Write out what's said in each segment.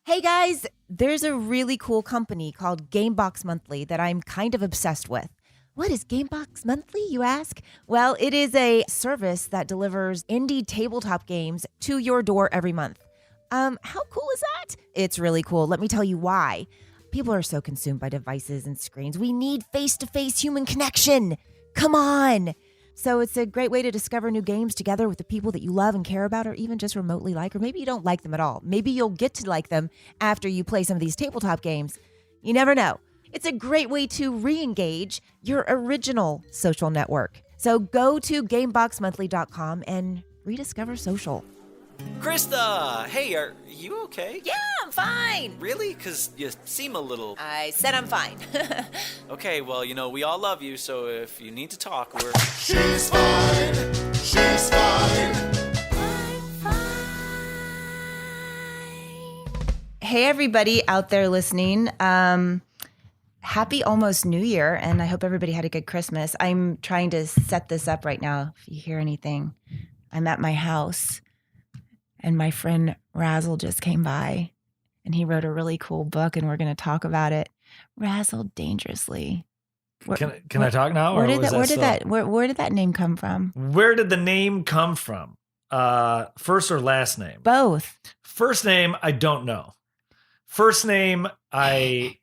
Hey guys, there's a really cool company called Gamebox Monthly that I'm kind of obsessed with. What is Gamebox Monthly, you ask? Well, it is a service that delivers indie tabletop games to your door every month. How cool is that? It's really cool. Let me tell you why. People are so consumed by devices and screens. We need face-to-face human connection. Come on. So it's a great way to discover new games together with the people that you love and care about, or even just remotely like, or maybe you don't like them at all. Maybe you'll get to like them after you play some of these tabletop games. You never know. It's a great way to re-engage your original social network. So go to GameboxMonthly.com and rediscover social. Krista! Hey, are you okay? Yeah, I'm fine. Really? Because you seem a little... I said I'm fine. Okay, well, we all love you, so if you need to talk, we're... She's fine. She's fine. Hey, everybody out there listening. Happy almost New Year, and I hope everybody had a good Christmas. I'm trying to set this up right now. If you hear anything, I'm at my house, and my friend Razzle just came by, and he wrote a really cool book, and we're going to talk about it. Razzle Dangerously. Can I talk now? Where did that name come from? Where did the name come from? First or last name? Both. First name, I don't know. First name, I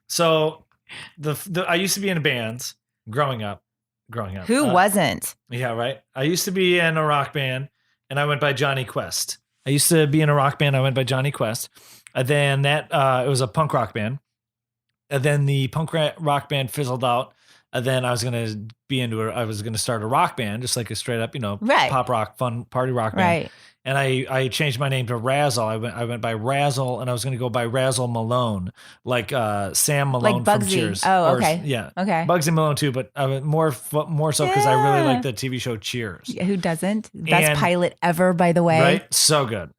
used to be in bands growing up. Who wasn't? Yeah, right. I used to be in a rock band, and I went by Johnny Quest. I used to be in a rock band. I went by Johnny Quest. And then it was a punk rock band. And then the punk rock band fizzled out. And then I was going to start a rock band, just like a straight up, right, pop rock, fun party rock band. Right. And I changed my name to Razzle. I went by Razzle, and I was going to go by Razzle Malone, like Sam Malone like Bugsy. from Cheers. Oh, okay. Yeah. Okay. Bugsy Malone too, but more so because I really like the TV show Cheers. Yeah, who doesn't? Best pilot ever, by the way. Right? So good.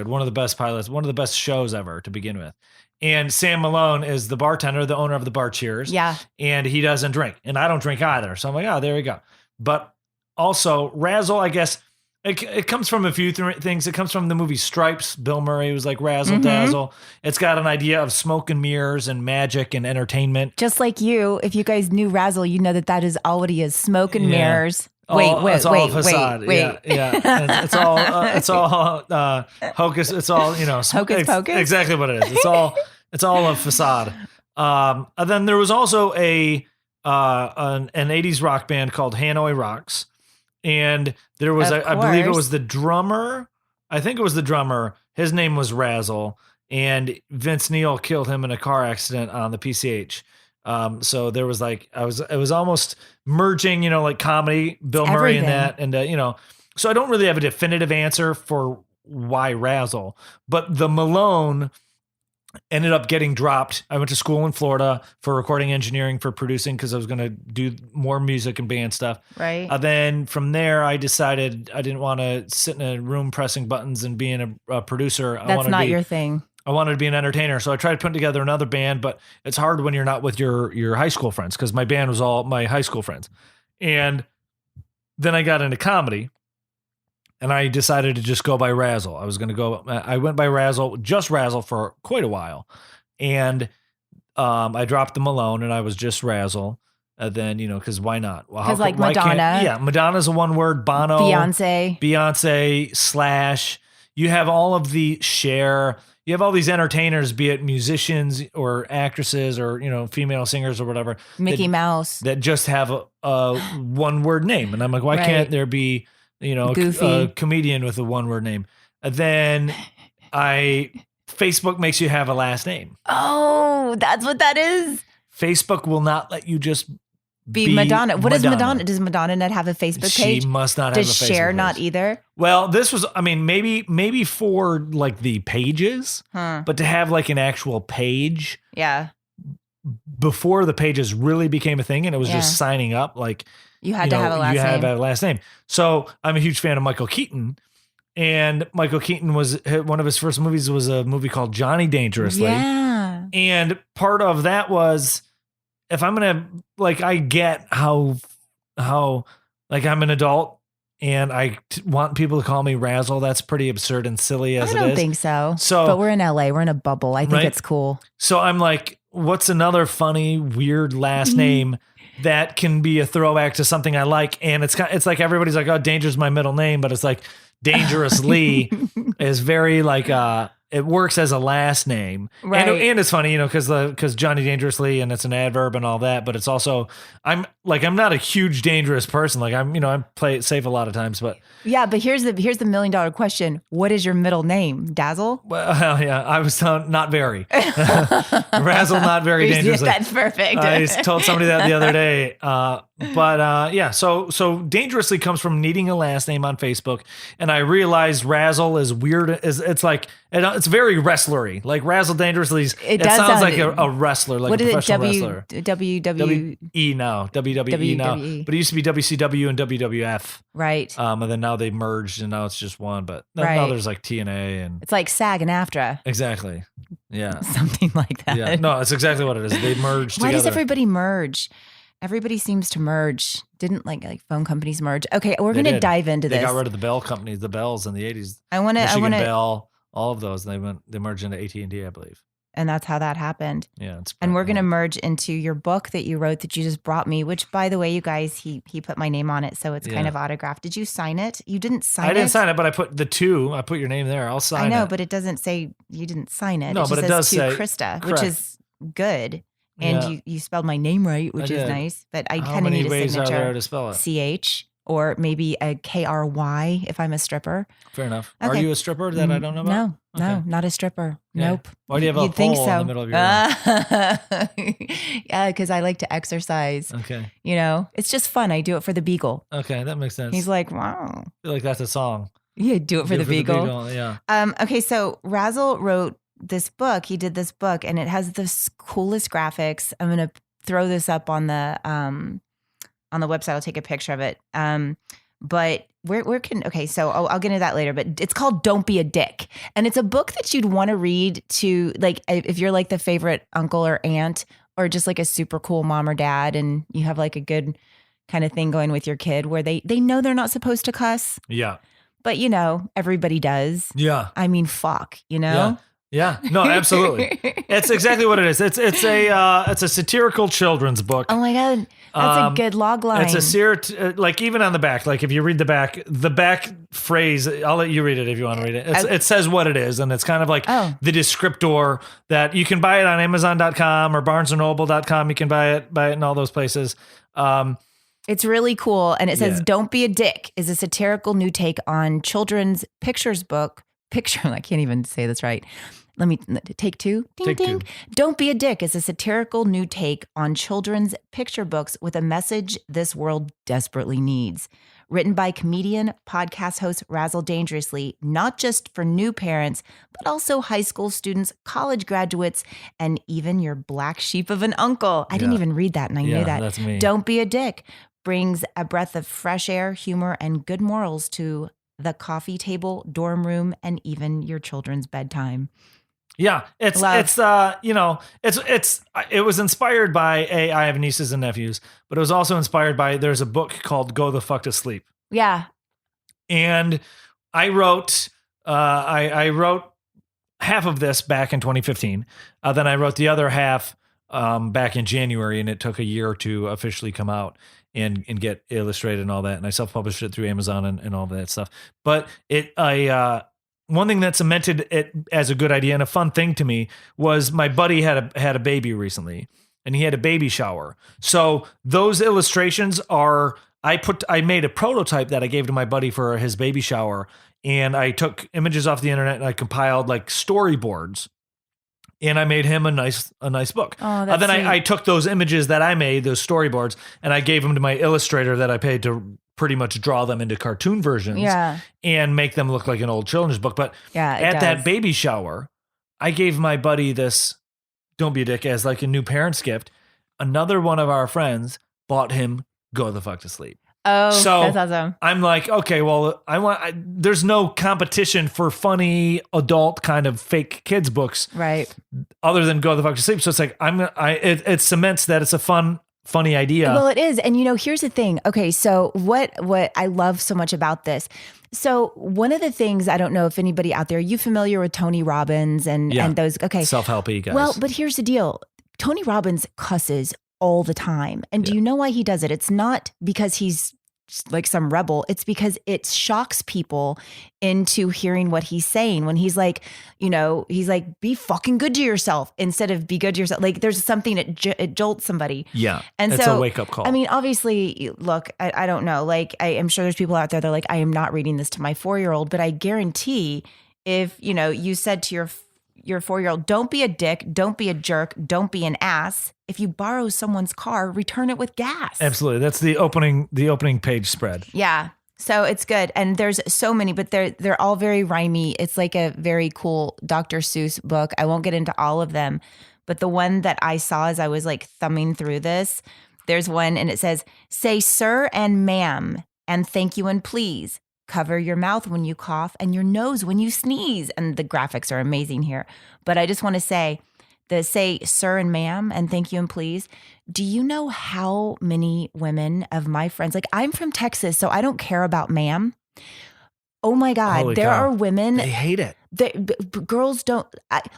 One of the best pilots, one of the best shows ever to begin with. And Sam Malone is the bartender, the owner of the bar Cheers. Yeah. And he doesn't drink. And I don't drink either. So I'm like, oh, there we go. But also, Razzle, I guess, it comes from a few things. It comes from the movie Stripes. Bill Murray was like Razzle Dazzle. It's got an idea of smoke and mirrors and magic and entertainment. Just like you, if you guys knew Razzle, you know that is all what he is. Smoke and mirrors. It's all facade. Wait. Yeah. It's all hocus. It's all, hocus pocus. Exactly what it is. It's all a facade. And then there was also an 80s rock band called Hanoi Rocks. And there was, I believe it was the drummer. I think it was the drummer. His name was Razzle, and Vince Neil killed him in a car accident on the PCH. So there was it was almost merging, like comedy, Bill Murray in that. And, so I don't really have a definitive answer for why Razzle, but the Malone ended up getting dropped. I went to school in Florida for recording engineering, for producing, because I was going to do more music and band stuff. Right. Then from there, I decided I didn't want to sit in a room pressing buttons and being a producer. That's not your thing. I wanted to be an entertainer. So I tried putting together another band, but it's hard when you're not with your high school friends, because my band was all my high school friends. And then I got into comedy. And I decided to just go by Razzle. I went by Razzle, just Razzle, for quite a while. And I dropped the Malone, and I was just Razzle. And then, because why not? Well, because like Madonna. Yeah, Madonna's a one word. Bono. Beyonce, Slash. You have all of the Cher. You have all these entertainers, be it musicians or actresses or, female singers or whatever. Mickey Mouse. That just have a one word name. And I'm like, why can't there be... a comedian with a one-word name. And then Facebook makes you have a last name. Oh, that's what that is. Facebook will not let you just be Madonna. What is Madonna? Does Madonna not have a Facebook page? She must not have a Facebook page. Does Cher not either? Well, this was, maybe for like the pages, but to have like an actual page. Yeah. Before the pages really became a thing, and it was just signing up, like, you had to have a last name. You had to have a last name. So I'm a huge fan of Michael Keaton. And Michael Keaton one of his first movies was a movie called Johnny Dangerously. Yeah. And part of that was, if I'm going to, I get how I'm an adult and I want people to call me Razzle. That's pretty absurd and silly as it is. I don't think so. So, but we're in LA. We're in a bubble. I think it's cool. So I'm like, what's another funny, weird last name that can be a throwback to something I like? And it's like everybody's like, oh, Danger's my middle name, but it's like Dangerously is very like it works as a last name, right? And it's funny, because Johnny Dangerously, and it's an adverb and all that. But it's also I'm not a huge dangerous person. Like I play it safe a lot of times, but yeah. But here's the $1 million question: what is your middle name? Dazzle? Well, yeah, I was not very Razzle, not very dangerously. That's perfect. I told somebody that the other day. Yeah. So Dangerously comes from needing a last name on Facebook, and I realized Razzle is weird. It's very wrestlery. Like Razzle Dangerously. It sounds like a wrestler, like a professional wrestler. WWE now, WWE now, but it used to be WCW and WWF, right? And then now they merged, and now it's just one. But now there's like TNA, and it's like SAG and AFTRA. Exactly. Yeah. Something like that. Yeah. No, it's exactly what it is. They merged Why together. does everybody merge? Everybody seems to merge. Didn't like phone companies merge? Okay, we're going to dive into this. They got rid of the Bell companies, the Bells in the 80s. I want to Bell, all of those. They merged into AT&T, I believe. And that's how that happened. Yeah. And we're going to merge into your book that you wrote that you just brought me, which, by the way, you guys, he put my name on it, so it's kind of autographed. Did you sign it? You didn't sign it? I didn't sign it, but I put I put your name there. I'll sign it. I know, but it doesn't say you didn't sign it. No, but it does say Krista, correct. which is good. And you spelled my name right, which is nice. But I kind of need a signature. How many ways are there to spell it? CH or maybe a KRY if I'm a stripper. Fair enough. Okay. Are you a stripper that I don't know about? No, not a stripper. Yeah. Nope. Why do you have a pole in the middle of your room? Yeah, because I like to exercise. Okay. It's just fun. I do it for the beagle. Okay, that makes sense. He's like, wow. I feel like that's a song. Yeah, do it for the beagle. Yeah. Okay, so Razzle wrote this book. He did this book, and it has the coolest graphics. I'm gonna throw this up on the website. I'll take a picture of it. But so I'll get into that later. But it's called "Don't Be a Dick," and it's a book that you'd want to read to, like, if you're like the favorite uncle or aunt, or just like a super cool mom or dad, and you have like a good kind of thing going with your kid where they know they're not supposed to cuss. Yeah. But everybody does. Yeah. I mean, fuck. Yeah. Yeah, no, absolutely. It's exactly what it is. It's a satirical children's book. Oh my God, that's a good log line. It's like even on the back, like if you read the back phrase, I'll let you read it if you want to read it. It says what it is, and it's kind of like the descriptor that you can buy it on Amazon.com or BarnesandNoble.com. You can buy it in all those places. It's really cool, and it says "Don't Be a Dick" is a satirical new take on children's pictures book. I can't even say this right. Let me take two. Ding, ding. Don't Be a Dick is a satirical new take on children's picture books with a message this world desperately needs. Written by comedian, podcast host Razzle Dangerously, not just for new parents, but also high school students, college graduates, and even your black sheep of an uncle. I didn't even read that, and I knew that. That's me. Don't Be a Dick brings a breath of fresh air, humor, and good morals to the coffee table, dorm room, and even your children's bedtime. Yeah, it was inspired by I have nieces and nephews, but it was also inspired by, there's a book called Go the Fuck to Sleep. Yeah. And I wrote half of this back in 2015. Then I wrote the other half back in January, and it took a year to officially come out and get illustrated and all that. And I self-published it through Amazon and all that stuff. But one thing that cemented it as a good idea and a fun thing to me was my buddy had a baby recently, and he had a baby shower. So those illustrations I made a prototype that I gave to my buddy for his baby shower, and I took images off the internet and I compiled like storyboards. And I made him a nice book. Oh, that's then sweet. I took those images that I made, those storyboards, and I gave them to my illustrator that I paid to pretty much draw them into cartoon versions and make them look like an old children's book. But at that baby shower, I gave my buddy this Don't Be a Dick as like a new parent's gift. Another one of our friends bought him Go the Fuck to Sleep. Oh, so that's awesome. I'm like, okay, well, there's no competition for funny adult kind of fake kids books, right? Other than Go the Fuck to Sleep. So it's like it cements that it's a fun funny idea. Well, it is. And here's the thing. Okay, so what I love so much about this. So one of the things, I don't know if anybody out there, are you familiar with Tony Robbins and those? Okay. Self-helpy guys. Well, but here's the deal. Tony Robbins cusses all the time. And do you know why he does it? It's not because he's like some rebel. It's because it shocks people into hearing what he's saying when he's like, he's like, be fucking good to yourself instead of be good to yourself. Like there's something it jolts somebody. Yeah. And it's so a wake up call. I mean, obviously, look, I don't know. Like I'm sure there's people out there that are like, I am not reading this to my 4-year-old, but I guarantee if, you said to your 4-year-old, don't be a dick, don't be a jerk, don't be an ass. If you borrow someone's car, return it with gas. Absolutely. That's the opening page spread. Yeah. So it's good. And there's so many, but they're all very rhymey. It's like a very cool Dr. Seuss book. I won't get into all of them, but the one that I saw as I was like thumbing through this, there's one and it says, say sir and ma'am and thank you and please. Cover your mouth when you cough and your nose when you sneeze. And the graphics are amazing here. But I just want to say sir and ma'am and thank you and please. Do you know how many women of my friends, like I'm from Texas, so I don't care about ma'am. Oh my God. Holy there cow. are women. They hate it. Girls don't.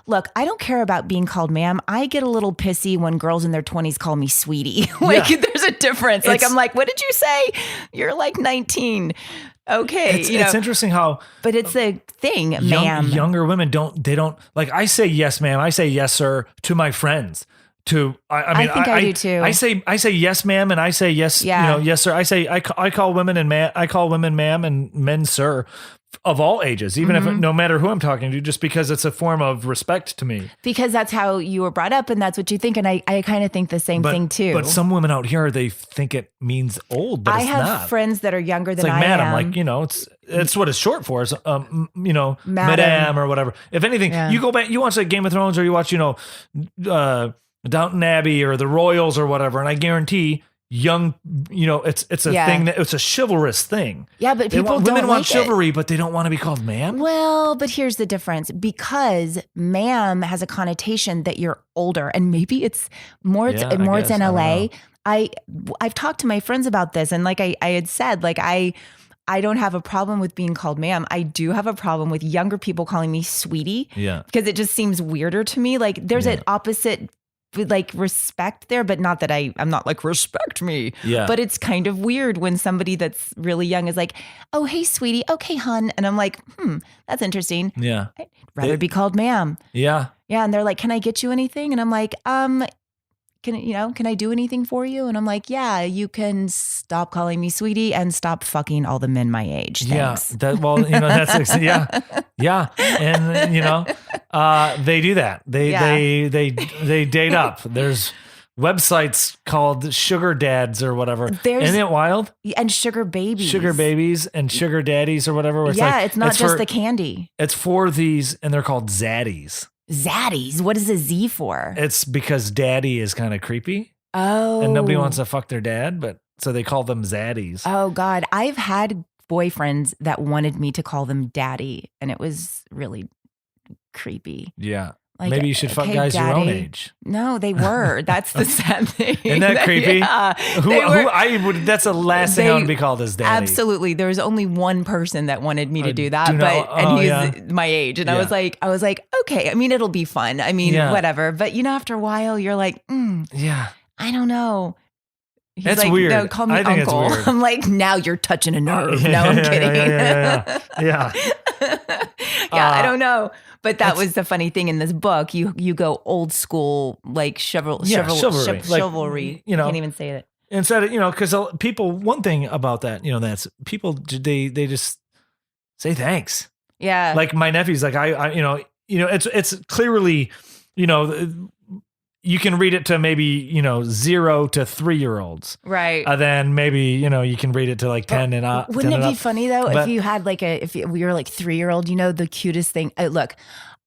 Look, I don't care about being called ma'am. I get a little pissy when girls in their 20s call me sweetie. There's a difference. Like, I'm like, what did you say? You're like 19. Okay. It's interesting how. But it's a thing, ma'am. Younger women don't like, I say yes, ma'am. I say yes, sir to my friends. I think I do too. I say yes, ma'am, and I say yes, yes, sir. I call women ma'am and men sir of all ages, even if no matter who I'm talking to, just because it's a form of respect to me. Because that's how you were brought up and that's what you think. And I kind of think the same thing too. But some women out here, they think it means old, but it's not. I have friends that are younger than I am. Like, it's what it's short for is, madam or whatever. If anything, you go back, you watch like Game of Thrones or you watch, Downton Abbey or the Royals or whatever, and I guarantee it's a thing that it's a chivalrous thing. Yeah, but women want chivalry, but they don't want to be called ma'am. Well, but here's the difference. Because ma'am has a connotation that you're older, and maybe it's more. It's in LA. I've talked to my friends about this, and like I had said, like I don't have a problem with being called ma'am. I do have a problem with younger people calling me sweetie. Yeah, because it just seems weirder to me. Like there's an opposite. Like respect there, but not that I'm not like respect me. Yeah. But it's kind of weird when somebody that's really young is like, oh, hey, sweetie. Okay, hun. And I'm like, that's interesting. Yeah. I'd rather be called ma'am. Yeah. Yeah. And they're like, can I get you anything? And I'm like, can I do anything for you? And I'm like, yeah, you can stop calling me sweetie and stop fucking all the men my age. Thanks. Yeah. That's yeah. And they do that. They date up. There's websites called sugar dads or whatever. Isn't it wild? And sugar babies. Sugar babies and sugar daddies or whatever. It's not just the candy. It's for these, and they're called zaddies. Zaddies? What is a Z for? It's because daddy is kind of creepy. Oh. And nobody wants to fuck their dad, but so they call them zaddies. Oh, God. I've had boyfriends that wanted me to call them daddy, and it was really creepy. Yeah. Like, maybe you should fuck guys daddy. Your own age. No, they were. That's the sad thing. Isn't that creepy? Yeah. That's the last thing I want to be called as daddy. Absolutely. There was only one person that wanted me to do that, and he's my age. And I was like, okay, I mean, it'll be fun. I mean, whatever. But after a while, you're like, yeah, I don't know. He's that's like, weird. No, call me uncle. I'm like, now you're touching a nerve. No, I'm kidding. Yeah. I don't know. But that was the funny thing in this book. You go old school, like chivalry. Chivalry. I can't even say it. Instead of, because people, one thing about that, that's people, they just say thanks. Yeah. Like my nephew's like, it's clearly, you can read it to maybe, 0 to 3-year-olds. Right. Then maybe, you can read it to like 10 and up. Wouldn't it be funny though if you had if we were like 3-year-old, the cutest thing. Look,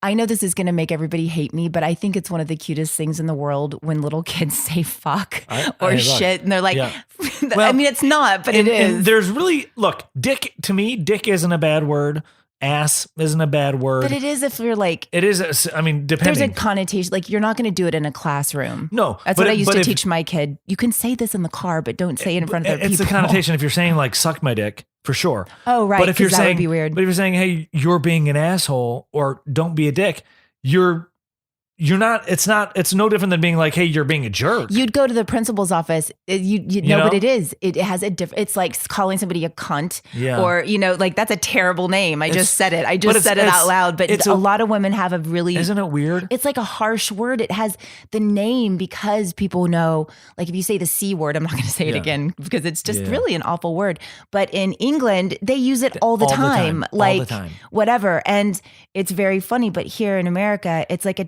I know this is going to make everybody hate me, but I think it's one of the cutest things in the world when little kids say fuck or shit. And they're like, I mean, it's not, but it is. And there's really, dick, to me, dick isn't a bad word. ass isn't a bad word. But it is if you're like, it is. I mean, there's depending. a connotation. Like you're not going to do it in a classroom. No, that's but what I if- used but to if- teach my kid. You can say this in the car, but don't say it in front of other It's people. the connotation if you're saying like suck my dick for sure. Oh, right. But if you're 'cause that saying would be weird. but if you're saying hey you're being an asshole or don't be a dick, you're not. It's no different than being like hey you're being a jerk. You'd go to the principal's office. You know know? what it is. It has a different. It's like calling somebody a cunt, Yeah. or like that's a terrible name. I just said it. I but just it's- said it it's- out loud. But it's a a- lot of women have a really. Isn't it weird? It's like a harsh word. It has the name because people know. Like if you say the C word, I'm not going to say it Yeah. again because it's just Yeah. really an awful word. But in England, they use it all the All the time. time. All Like the time. whatever, and it's very funny. But here in America, it's like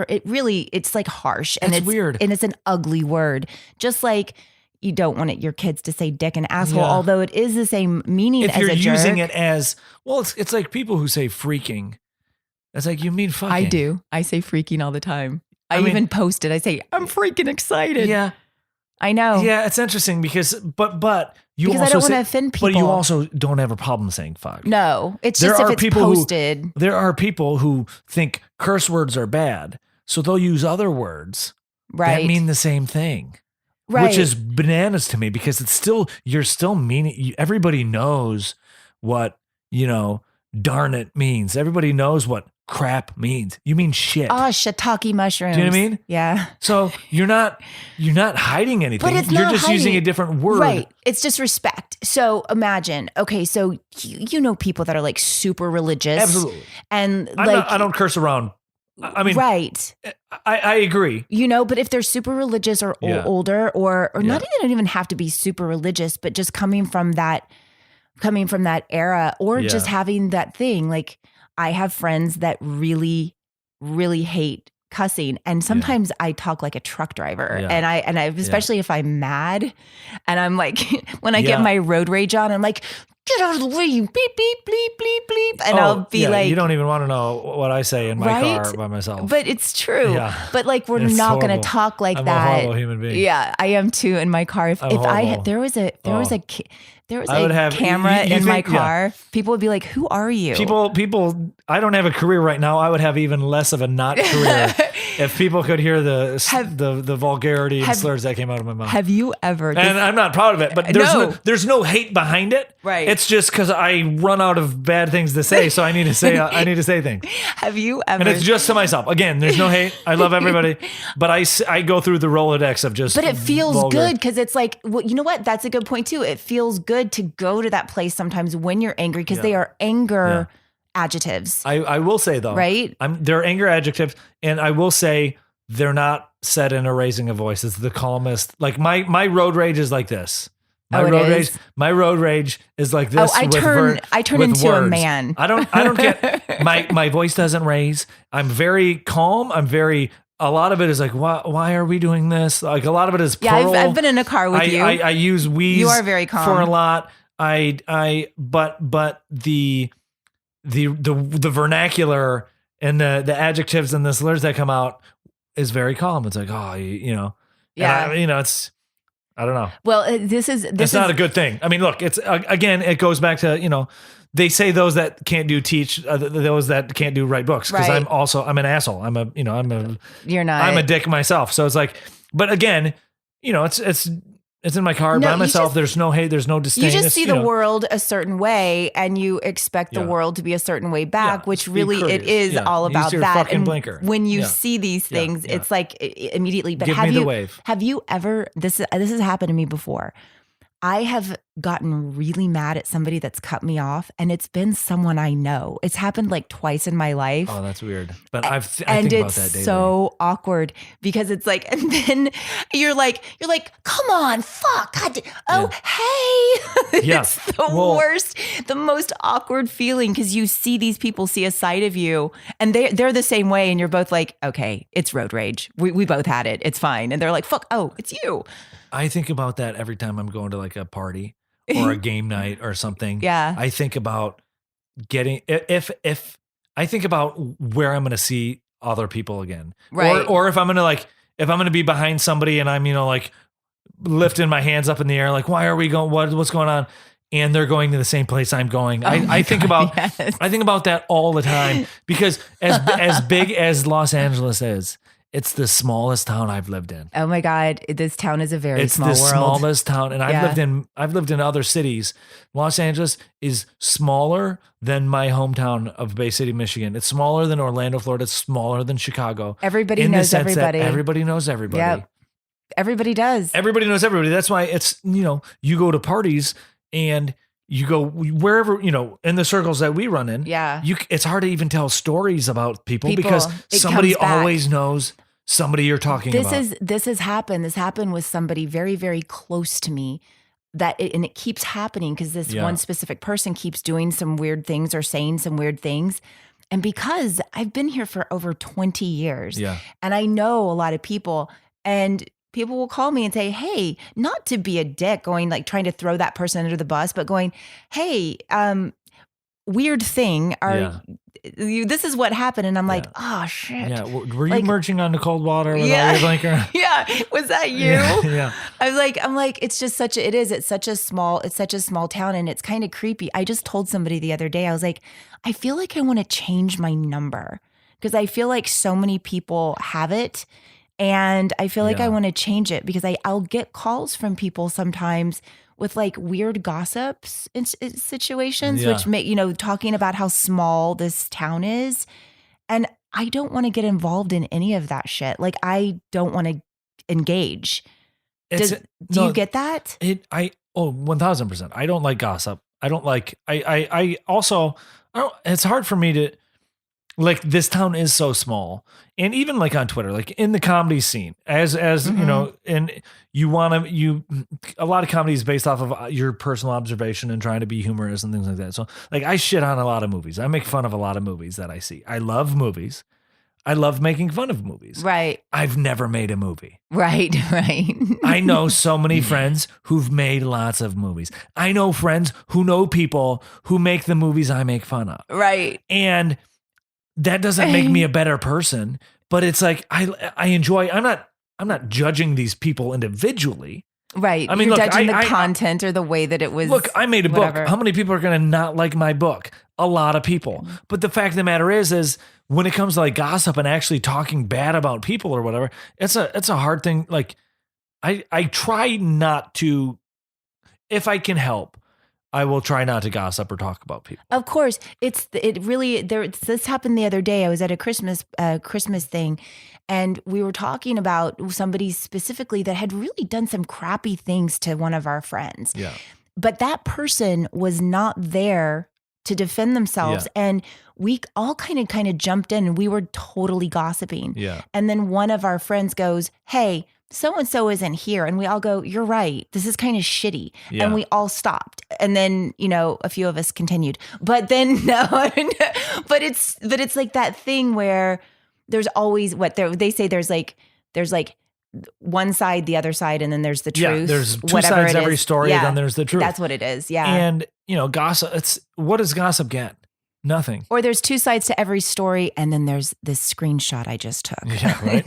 it's like harsh and It's it's weird. and it's an ugly word. Just like you don't want your kids to say dick and asshole, Yeah. although it is the same meaning If as you're a jerk. using it as well, it's like people who say freaking. It's like you mean fucking. I do. I say freaking all the time. I mean- even post it. I say I'm freaking excited. Yeah. I know. Yeah, it's interesting because but you Because I also don't wanna say- offend But you people. also don't have a problem saying fuck. No, it's There just if are it's people posted. There are people who think curse words are bad, so they'll use other words Right. that mean the same thing. Right. Which is bananas to me because you're still meaning. Everybody knows what darn it means. Everybody knows what crap means. You mean shit. Oh, shiitake mushrooms. Do you know what I mean? Yeah. So you're not hiding anything. But it's you're not just using hiding. a different word. Right. It's just respect. So imagine, okay, so you know people that are like super religious. Absolutely. And I don't curse around. I mean, right. I agree. But if they're super religious or Yeah. older or Yeah. not even have to be super religious, but just coming from that era or Yeah. just having that thing, like I have friends that really, really hate cussing. And sometimes I talk like a truck driver Yeah. and I, especially if I'm mad and I'm like, when I Yeah. get my road rage on, I'm like, get out of the way, you beep, beep, bleep, bleep, bleep. And I'll be yeah, like, you don't even want to know what I say in my Right? car by myself. but it's true. Yeah. But like, we're It's not going horrible. to talk like I'm that. a horrible human being. Yeah, I am too in my car. If I'm I horrible. had, there was a I would have- camera you in my think- yeah. car, people would be like, "Who are you?" People, I don't have a career right now. I would have even less of a not career if people could hear the vulgarity and have- slurs that came out of my mouth. Have you ever? And I'm not proud of it, but there's no hate behind it. Right. It's just because I run out of bad things to say, so I need to say things, have you ever? and it's just to myself. Again, there's no hate. I love everybody, but I go through the Rolodex of just. But it feels vulgar. good because it's like, well, you know what? That's a good point too. It feels good to go to that place sometimes when you're angry because they are anger adjectives. I will say though, Right? They're anger adjectives, and I will say they're not said in a raising a voice. It's the calmest. Like my road rage is like this. My Oh, it road is? rage. My road rage is like this. I turn with into a words. man. I don't get my voice doesn't raise. I'm very calm. A lot of it is like, why are we doing this? Like a lot of it is Yeah, plural. I've been in a car with you. I use we's. You are very calm. For a lot. But the vernacular and the adjectives and the slurs that come out is very calm. It's like, Yeah. And it's, I don't know. Well, this is It's not a good thing. I mean, look, it's again, it goes back to, they say those that can't teach those that can't do write books. Cause Right. I'm an asshole. You're not. I'm a dick myself. So it's like, but again, it's in my car No, by you myself. just- There's no hate. There's no disdain. You just It's, see the world a certain way and you expect the Yeah. world to be a certain way back, Yeah, which just be really it courteous. is Yeah. all Use about your that. fucking And blinker. when you Yeah. see these Yeah, things, yeah. it's like immediately. But Give me the wave. Have you ever, this has happened to me before. I have gotten really mad at somebody that's cut me off and it's been someone I know. It's happened like twice in my life. Oh, that's weird. But I and think about it's that daily. so awkward because it's like, and then you're like, come on, fuck, God, hey, Yeah. it's the Well- worst, the most awkward feeling because you see these people see a side of you, and they're the same way, and you're both like, okay, it's road rage, we both had it, it's fine, and they're like, fuck, oh, it's you, I think about that every time I'm going to like a party or a game night or something. Yeah. I think about getting if I think about where I'm going to see other people again, Right. Or if I'm going to be behind somebody and I'm like lifting my hands up in the air, like why are we going? What's going on? and they're going to the same place I'm going. Oh my I think God, about yes. I think about that all the time because as big as Los Angeles is, it's the smallest town I've lived in. Oh my God, this town is a very It's small the world. smallest town, and Yeah. I've lived in other cities. Los Angeles is smaller than my hometown of Bay City, Michigan. It's smaller than Orlando, Florida. It's smaller than Chicago. Everybody in the knows sense that everybody. Everybody knows everybody. Yep. Everybody does. Everybody knows everybody. That's why it's, you go to parties and you go wherever, in the circles that we run in. Yeah. It's hard to even tell stories about people because it somebody comes back. always knows somebody you're talking about. This has happened. This happened with somebody very, very close to me. And it keeps happening because this one specific person keeps doing some weird things or saying some weird things. And because I've been here for over 20 years, and I know a lot of people, and people will call me and say, hey, not to be a dick, going like trying to throw that person under the bus, but going, hey, weird thing. This is what happened. And I'm like, oh shit. Yeah. Were you merging onto cold water with all your blinker? Yeah. Was that you? Yeah. I'm like, it's just it's such a small town, and it's kind of creepy. I just told somebody the other day, I was like, I feel like I want to change my number because I feel like so many people have it. And I feel like I want to change it because I'll get calls from people sometimes with like weird gossips in situations, which make, talking about how small this town is. And I don't want to get involved in any of that shit. Like, I don't want to engage. Do you get that? 1000%. I don't like gossip. I don't like, it's hard for me to, like, this town is so small. And even like on Twitter, like in the comedy scene, as and a lot of comedy is based off of your personal observation and trying to be humorous and things like that. So like I shit on a lot of movies. I make fun of a lot of movies that I see. I love movies. I love making fun of movies. Right. I've never made a movie. Right. I know so many friends who've made lots of movies. I know friends who know people who make the movies I make fun of. Right. And that doesn't make me a better person, but it's like I enjoy. I'm not judging these people individually. Right. I mean, you're look, judging the content or the way that it was. Look, I made a book. How many people are going to not like my book? A lot of people. But the fact of the matter is when it comes to like gossip and actually talking bad about people or whatever, it's a hard thing. Like I try not to, if I can help, I will try not to gossip or talk about people. Of course, this happened the other day. I was at a Christmas thing, and we were talking about somebody specifically that had really done some crappy things to one of our friends. Yeah. But that person was not there to defend themselves, and we all kind of jumped in, and we were totally gossiping. Yeah. And then one of our friends goes, "Hey, so-and-so isn't here." And we all go, "You're right. This is kind of shitty." Yeah. And we all stopped. And then, a few of us continued. But then, no, but it's like that thing where there's always they say there's like one side, the other side, and then there's the truth. Yeah, there's two sides to every story, then there's the truth. That's what it is. Yeah. And, gossip, what does gossip get? Nothing. Or there's two sides to every story, and then there's this screenshot I just took. Yeah, right.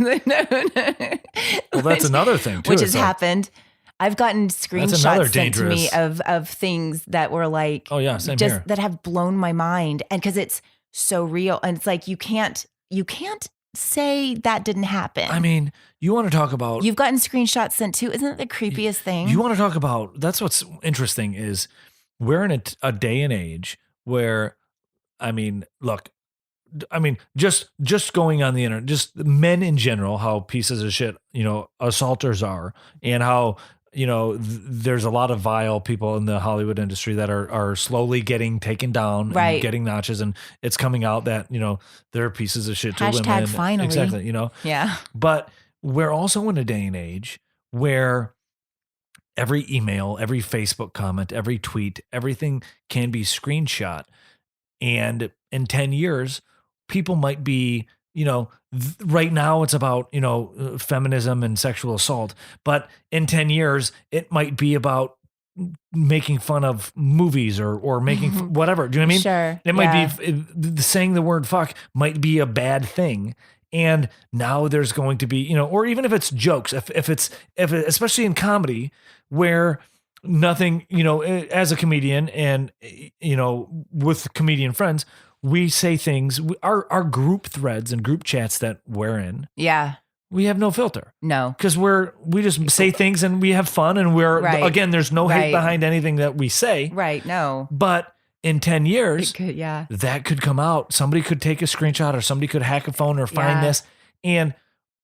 Well, that's another thing too. Which has happened. I've gotten screenshots sent to me dangerous. of things that were like, oh yeah, same just here. that have blown my mind, and because it's so real, and it's like you can't say that didn't happen. I mean, you want to talk about? You've gotten screenshots sent too. Isn't that the creepiest thing? You want to talk about? That's what's interesting is we're in a day and age where, I mean, look, just going on the internet, just men in general, how pieces of shit, assaulters are, and how, there's a lot of vile people in the Hollywood industry that are slowly getting taken down, right, and getting notches, and it's coming out that, they're pieces of shit to Hashtag women. finally. Exactly, Yeah. But we're also in a day and age where every email, every Facebook comment, every tweet, everything can be screenshot. And in 10 years, people might be, right now it's about, feminism and sexual assault. But in 10 years, it might be about making fun of movies or making whatever. Do you know what I mean? Sure. It might be saying the word fuck might be a bad thing. And now there's going to be, or even if it's jokes, if especially in comedy, where nothing, as a comedian and, with comedian friends, we say things, our group threads and group chats that we're in, Yeah. we have no filter. No. Because we just say things and we have fun and Right. again, there's no hate Right. behind anything that we say. Right. No. But in 10 years, It could, yeah. that could come out. Somebody could take a screenshot or somebody could hack a phone or find Yeah. this. And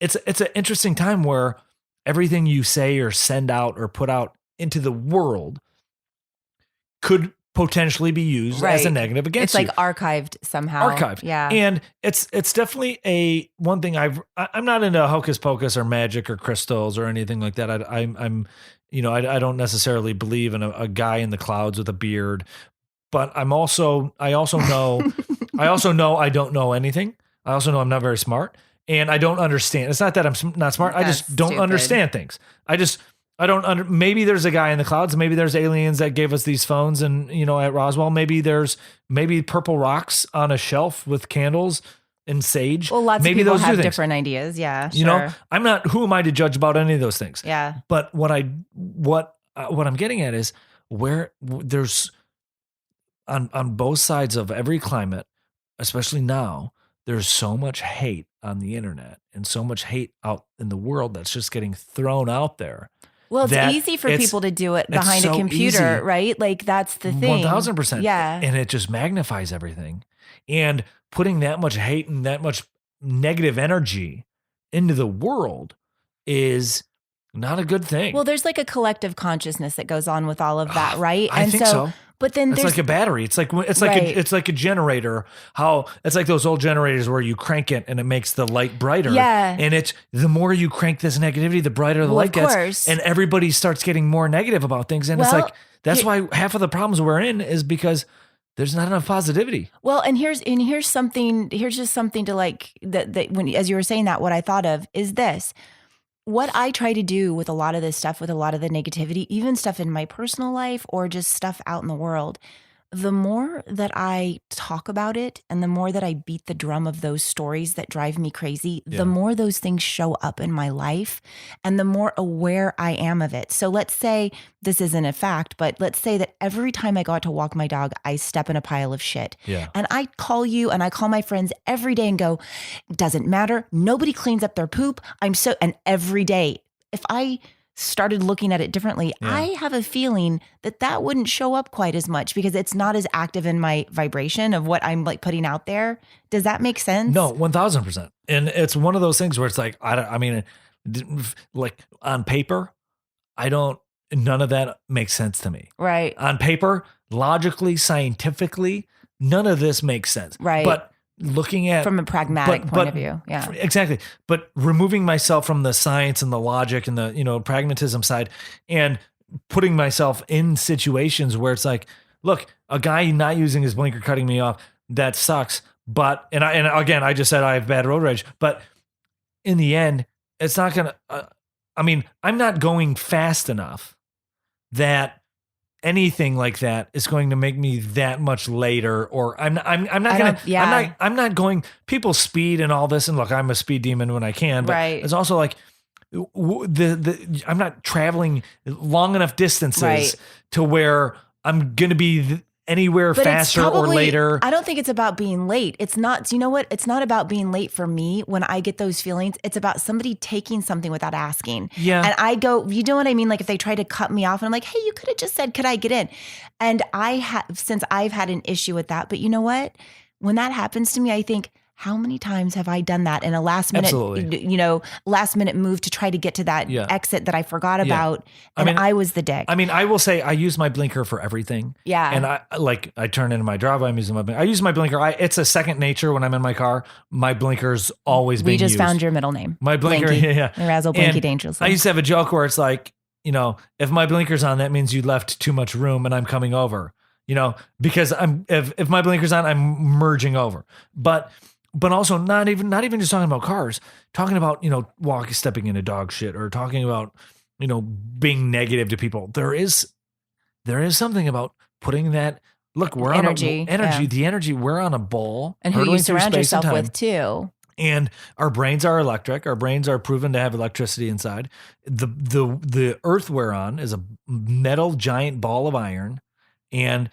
it's an interesting time where everything you say or send out or put out into the world could potentially be used as a Right. negative against It's you. like archived somehow. Archived. Yeah. And it's definitely one thing I'm not into hocus pocus or magic or crystals or anything like that. I'm I don't necessarily believe in a guy in the clouds with a beard, but I also know I also know I don't know anything. I also know I'm not very smart and I don't understand. It's not that I'm not smart. I That's just don't stupid. understand things. I don't maybe there's a guy in the clouds. Maybe there's aliens that gave us these phones and, at Roswell, maybe there's purple rocks on a shelf with candles and sage. Well, lots maybe of people those have do things. different ideas. Yeah. Sure. Who am I to judge about any of those things? Yeah. But what I'm getting at is where there's on both sides of every climate, especially now, there's so much hate on the internet and so much hate out in the world that's just getting thrown out there. Well, it's that easy for it's- people to do it it's behind so a computer, easy. right? Like that's the thing. 1000%. Yeah. And it just magnifies everything. And putting that much hate and that much negative energy into the world is not a good thing. Well, there's like a collective consciousness that goes on with all of that, right? I think so. But then It's there's like a battery. It's like Right. it's like a generator. How it's like those old generators where you crank it and it makes the light brighter. Yeah. And it's the more you crank this negativity, the brighter the Well, light of gets. course. And everybody starts getting more negative about things. And it's Well, like that's here- why half of the problems we're in is because there's not enough positivity. Well, and here's just something to like that when as you were saying that, what I thought of is this. What I try to do with a lot of this stuff, with a lot of the negativity, even stuff in my personal life or just stuff out in the world, the more that I talk about it and the more that I beat the drum of those stories that drive me crazy, Yeah. the more those things show up in my life and the more aware I am of it. So let's say this isn't a fact, but let's say that every time I go out to walk my dog, I step in a pile of shit. Yeah. And I call you and I call my friends every day and go, doesn't matter. Nobody cleans up their poop. And every day, if I started looking at it differently, Yeah. I have a feeling that wouldn't show up quite as much because it's not as active in my vibration of what I'm like putting out there. Does that make sense? No, 1000%. And it's one of those things where it's like, like on paper, none of that makes sense to me. Right. On paper, logically, scientifically, none of this makes sense. Right. But looking at From a pragmatic point of view. Yeah. Exactly. But removing myself from the science and the logic and the, pragmatism side and putting myself in situations where it's like, look, a guy not using his blinker cutting me off, that sucks. But, and again, I just said I have bad road rage, but in the end, it's not going to, I'm not going fast enough that anything like that is going to make me that much later, or I'm not going, people speed and all this. And look, I'm a speed demon when I can, but Right. it's also like I'm not traveling long enough distances Right. to where I'm going to be anywhere But faster it's probably, or later. I don't think it's about being late. It's not, you know what? It's not about being late for me when I get those feelings. It's about somebody taking something without asking. Yeah. And I go, you know what I mean? Like if they try to cut me off and I'm like, hey, you could have just said, could I get in? And since I've had an issue with that, but you know what? When that happens to me, I think, how many times have I done that in a last minute, Absolutely. last minute move to try to get to that Yeah. exit that I forgot Yeah. about? And I was the dick. I will say I use my blinker for everything. Yeah. And I turn into my driveway, I'm using my blinker. I use my blinker. It's a second nature when I'm in my car. My blinker's always being we just used. found your middle name. My blinker, Blinky. yeah. Razzle Blinky And Dangerously. I used to have a joke where it's like, if my blinker's on, that means you left too much room and I'm coming over, because if my blinker's on, I'm merging over. But also not even just talking about cars, talking about, stepping into dog shit or talking about, being negative to people. There is something about putting that, look, we're Energy, on the energy, yeah. we're on a ball. and who you hurtling through surround space and yourself time. with too. And our brains are electric. Our brains are proven to have electricity inside. The earth we're on is a metal giant ball of iron, and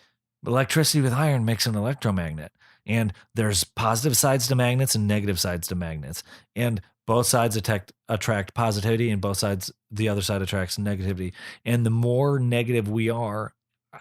electricity with iron makes an electromagnet. And there's positive sides to magnets and negative sides to magnets. And both sides attract positivity, and the other side attracts negativity. And the more negative we are,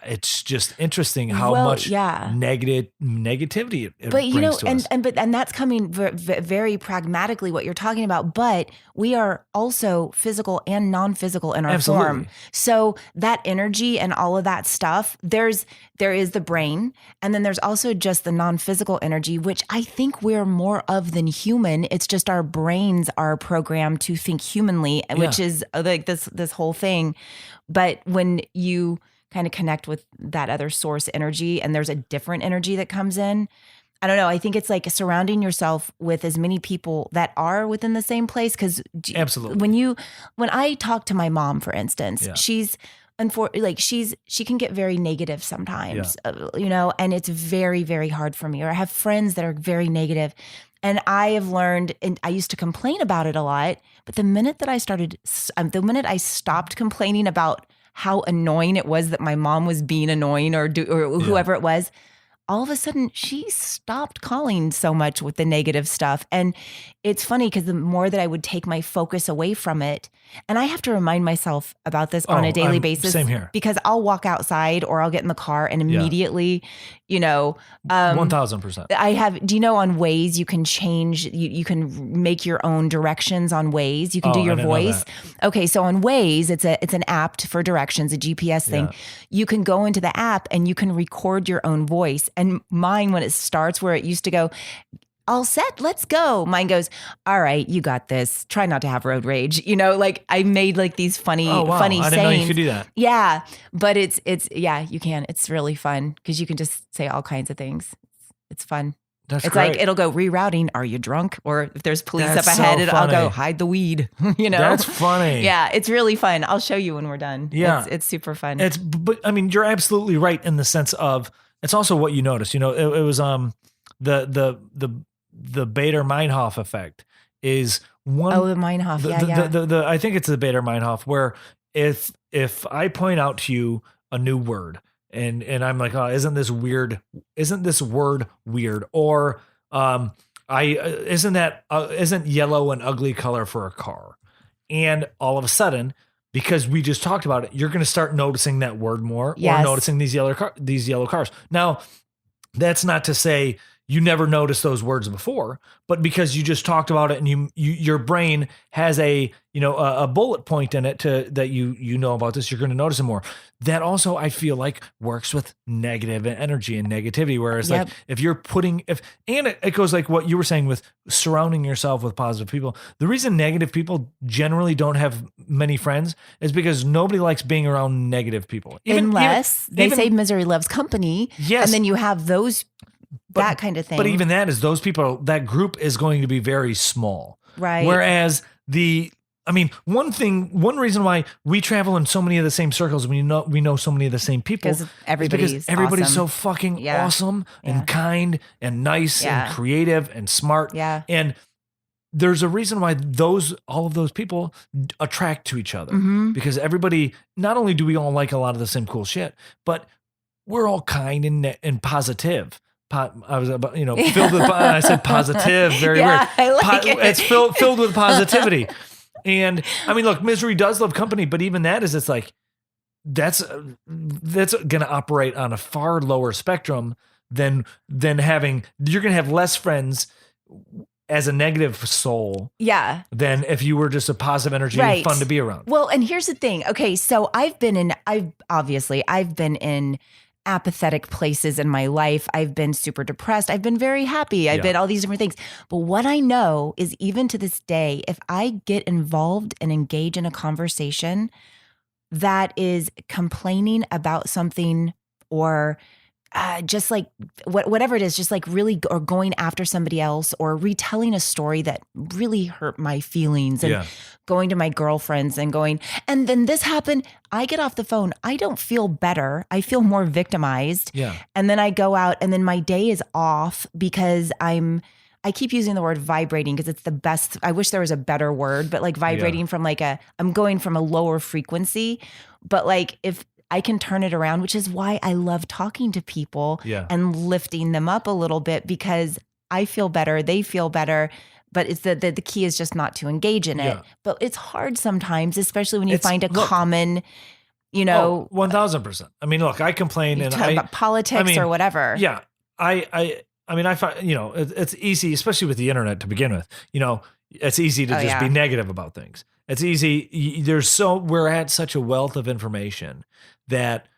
it's just interesting how much negativity it brings to us. And that's coming very pragmatically what you're talking about. But we are also physical and non-physical in our form. So that energy and all of that stuff, there is the brain, and then there's also just the non-physical energy, which I think we're more of than human. It's just our brains are programmed to think humanly, which is like this whole thing. But when you kind of connect with that other source energy, and there's a different energy that comes in. I don't know. I think it's like surrounding yourself with as many people that are within the same place. Because absolutely, when I talk to my mom, for instance, she's she can get very negative sometimes, and it's very, very hard for me. Or I have friends that are very negative, and I have learned, and I used to complain about it a lot, but the minute I stopped complaining about how annoying it was that my mom was being annoying or whoever it was, all of a sudden she stopped calling so much with the negative stuff. And it's funny because the more that I would take my focus away from it, and I have to remind myself about this on a daily basis. Same here. Because I'll walk outside or I'll get in the car and immediately, 1000%. Do you know on Waze you can change, you can make your own directions on Waze. You can do your voice. Okay. So on Waze, it's an app for directions, a GPS thing. Yeah. You can go into the app and you can record your own voice. And mine, when it starts, where it used to go, all set, let's go. Mine goes, all right, you got this. Try not to have road rage. I made like these funny sayings. I didn't know you could do that. Yeah. But it's you can. It's really fun because you can just say all kinds of things. It's fun. That's it's great. like, it'll go rerouting. Are you drunk? Or if there's police That's up ahead, so I'll go hide the weed. That's funny. Yeah. It's really fun. I'll show you when we're done. Yeah. It's super fun. But I mean, you're absolutely right in the sense of, it's also what you notice, it was, the Bader-Meinhof effect is one. Oh, the Meinhof. I think it's the Bader-Meinhof, where if I point out to you a new word and I'm like, oh, isn't this weird? Isn't this word weird? Or isn't yellow an ugly color for a car? And all of a sudden, because we just talked about it, you're going to start noticing that word more, or noticing these yellow cars. Now, that's not to say you never noticed those words before, but because you just talked about it and your brain has a bullet point in it that you know about this, you're going to notice it more. That also, I feel like, works with negative energy and negativity. Whereas like if you're it goes like what you were saying with surrounding yourself with positive people. The reason negative people generally don't have many friends is because nobody likes being around negative people. Unless they say misery loves company. Yes. And then you have those, that kind of thing. But even that is, those people, that group is going to be very small. Right. Whereas one reason why we travel in so many of the same circles, we know so many of the same people, because everybody's awesome. so fucking awesome and kind and nice and creative and smart. Yeah. And there's a reason why all of those people attract to each other, because everybody, not only do we all like a lot of the same cool shit, but we're all kind and positive. I was about, filled with, I said positive, very weird. I like it. It's filled with positivity. And I mean, look, misery does love company, but even that is, it's like, that's going to operate on a far lower spectrum than having, you're going to have less friends as a negative soul. Yeah. Than if you were just a positive energy and fun to be around. Well, and here's the thing. Okay. So I've been in apathetic places in my life. I've been super depressed. I've been very happy. I've been all these different things. But what I know is, even to this day, if I get involved and engage in a conversation that is complaining about something, or just like whatever it is, just like really, or going after somebody else, or retelling a story that really hurt my feelings, and going to my girlfriends and and then this happened, I get off the phone. I don't feel better. I feel more victimized. Yeah. And then I go out, and then my day is off because I'm I keep using the word vibrating because it's the best. I wish there was a better word, but like vibrating from like I'm going from a lower frequency, but like if I can turn it around, which is why I love talking to people and lifting them up a little bit, because I feel better, they feel better. But it's the key is just not to engage in it. But it's hard sometimes, especially when you find a common, 1000%. I mean, look, I complain and about politics or whatever. Yeah. I find, it's easy, especially with the internet to begin with, it's easy to just be negative about things. It's easy. We're at such a wealth of information that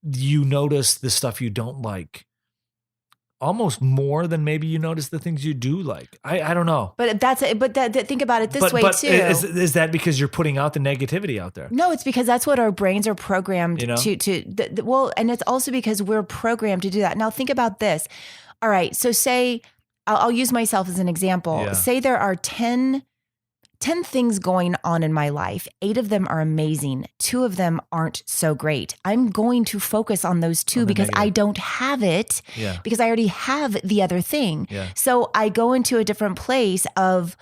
you notice the stuff you don't like almost more than maybe you notice the things you do like. I don't know. But think about it this way too. Is that because you're putting out the negativity out there? No, it's because that's what our brains are programmed to and it's also because we're programmed to do that. Now think about this. All right. So say, I'll use myself as an example. Yeah. Say there are 10 things going on in my life. 8 of them are amazing. 2 of them aren't so great. I'm going to focus on those 2 because I don't have it because I already have the other thing. Yeah. So I go into a different place of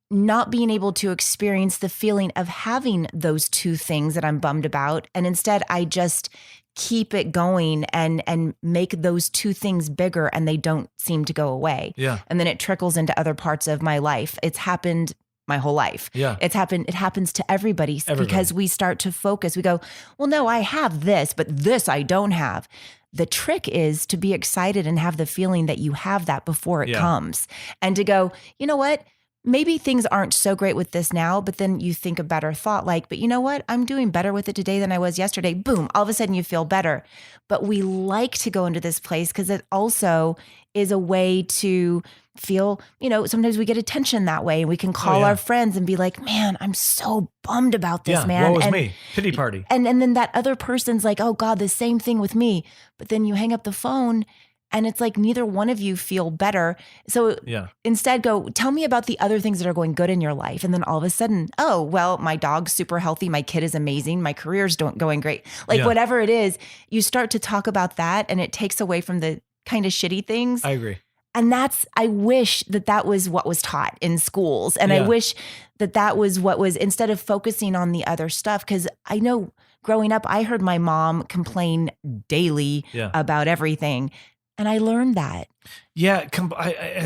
not being able to experience the feeling of having those 2 things that I'm bummed about. And instead I just keep it going and make those 2 things bigger, and they don't seem to go away. Yeah. And then it trickles into other parts of my life. It's happened my whole life. Yeah. It happens to everybody because we start to focus. We go, well, no, I have this, but this I don't have. The trick is to be excited and have the feeling that you have that before it comes, and to go, you know what? Maybe things aren't so great with this now, but then you think a better thought like, but you know what? I'm doing better with it today than I was yesterday. Boom. All of a sudden you feel better. But we like to go into this place because it also is a way to feel, sometimes we get attention that way, and we can call our friends and be like, man, I'm so bummed about this, man. What was me? Pity party. And then that other person's like, oh God, the same thing with me. But then you hang up the phone and it's like neither one of you feel better. So instead go, tell me about the other things that are going good in your life. And then all of a sudden, oh, well, my dog's super healthy. My kid is amazing. My career's going great. Like whatever it is, you start to talk about that, and it takes away from the kind of shitty things. I agree. And I wish that was what was taught in schools. And I wish that was what was, instead of focusing on the other stuff. Because I know growing up, I heard my mom complain daily about everything. And I learned that. Yeah.